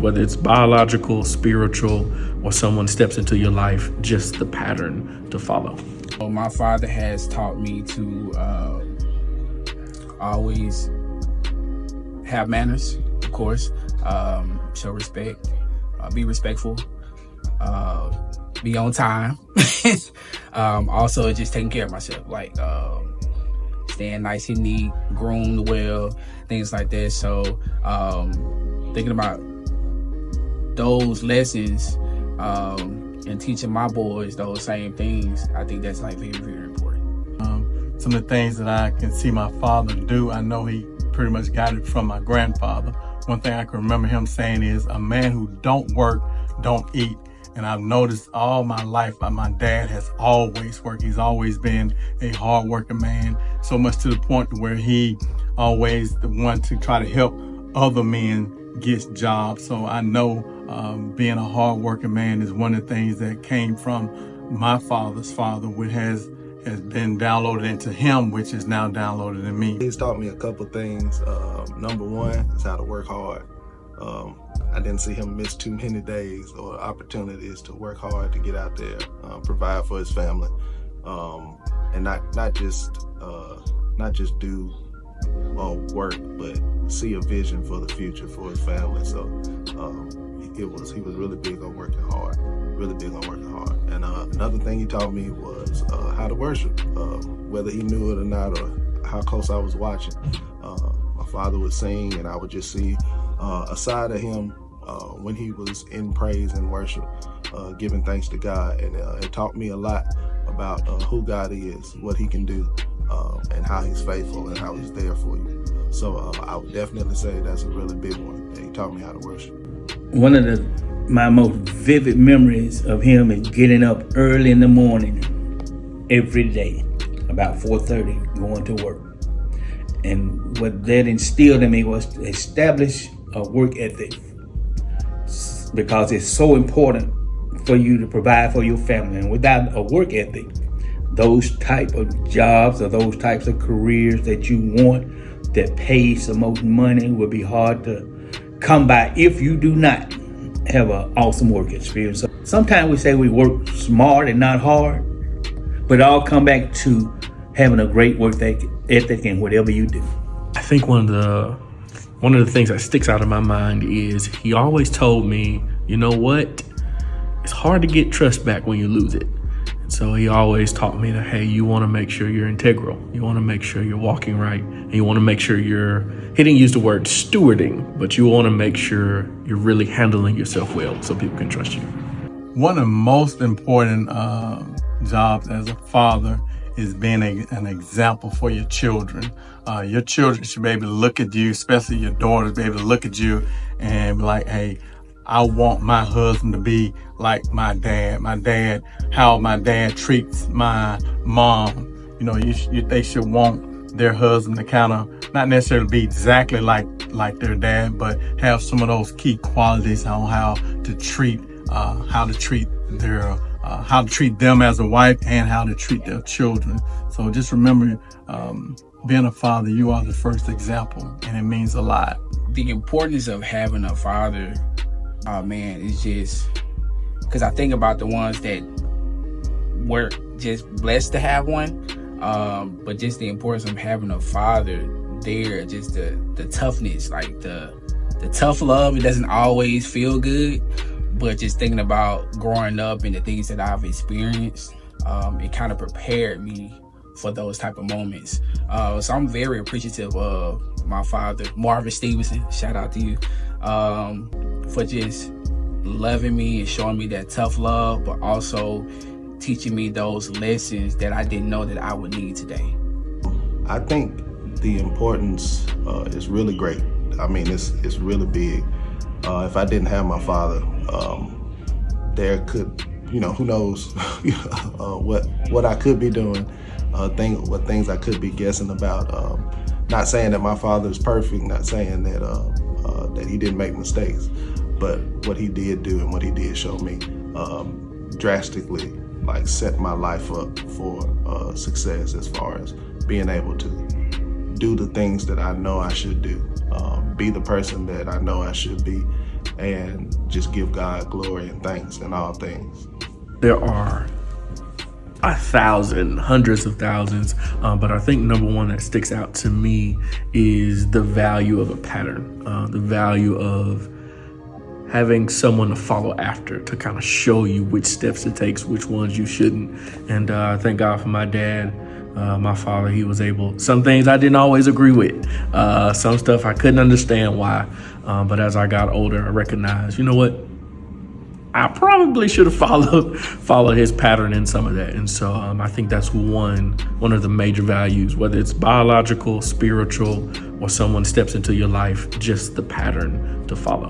whether it's biological, spiritual, or someone steps into your life, just the pattern to follow. Well, my father has taught me to always have manners, of course, show respect, be respectful, be on time. Also just taking care of myself, like staying nice and neat, groomed well, things like that. So thinking about those lessons and teaching my boys those same things, I think that's like very, very important. Some of the things that I can see my father do, I know he pretty much got it from my grandfather. One thing I can remember him saying is, a man who don't work, don't eat. And I've noticed all my life, my dad has always worked. He's always been a hard-working man, so much to the point where he always the one to try to help other men get jobs. So I know being a hard-working man is one of the things that came from my father's father, which has been downloaded into him, which is now downloaded in me. He's taught me a couple things. Number one is how to work hard. I didn't see him miss too many days or opportunities to work hard to get out there, provide for his family, and not just do work, but see a vision for the future for his family. So he was really big on working hard, And another thing he taught me was how to worship, whether he knew it or not, or how close I was watching. My father would sing, and I would just see a side of him when he was in praise and worship, giving thanks to God. And it taught me a lot about who God is, what he can do, and how he's faithful and how he's there for you. So I would definitely say that's a really big one. He taught me how to worship. One of my most vivid memories of him is getting up early in the morning every day, about 4:30, going to work. And what that instilled in me was to establish a work ethic, because it's so important for you to provide for your family. And without a work ethic, those type of jobs or those types of careers that you want that pays the most money will be hard to come by if you do not have an awesome work experience. So sometimes we say we work smart and not hard, but it all come back to having a great work ethic in whatever you do. I think one of the things that sticks out of my mind is he always told me, you know what? It's hard to get trust back when you lose it. And so he always taught me that, hey, you want to make sure you're integral. You want to make sure you're walking right. And you want to make sure he didn't use the word stewarding, but you want to make sure you're really handling yourself well so people can trust you. One of the most important jobs as a father is being an example for your children. Your children should be able to look at you, especially your daughters, be able to look at you and be like, hey, I want my husband to be like my dad. How my dad treats my mom. You know, they should want their husband to kind of not necessarily be exactly like their dad, but have some of those key qualities on how to treat them as a wife and how to treat their children. So just remember, being a father, you are the first example, and it means a lot. The importance of having a father, is just, because I think about the ones that weren't just blessed to have one, but just the importance of having a father there, just the toughness, like the tough love. It doesn't always feel good, but just thinking about growing up and the things that I've experienced, it kind of prepared me for those type of moments. So I'm very appreciative of my father, Marvin Stevenson, shout out to you, for just loving me and showing me that tough love, but also teaching me those lessons that I didn't know that I would need today. I think the importance is really great. I mean, it's really big. If I didn't have my father, there could, who knows what I could be doing, what things I could be guessing about. Not saying that my father is perfect, not saying that that he didn't make mistakes, but what he did do and what he did show me drastically set my life up for success, as far as being able to do the things that I know I should do, be the person that I know I should be, and just give God glory and thanks in all things. There are 1,000, hundreds of thousands, but I think number one that sticks out to me is the value of a pattern, the value of having someone to follow after, to kind of show you which steps it takes, which ones you shouldn't. And I thank God for my dad, my father. He was able, some things I didn't always agree with, some stuff I couldn't understand why, but as I got older, I recognized, you know what, I probably should have followed his pattern in some of that. And so I think that's one of the major values, whether it's biological, spiritual, or someone steps into your life, just the pattern to follow.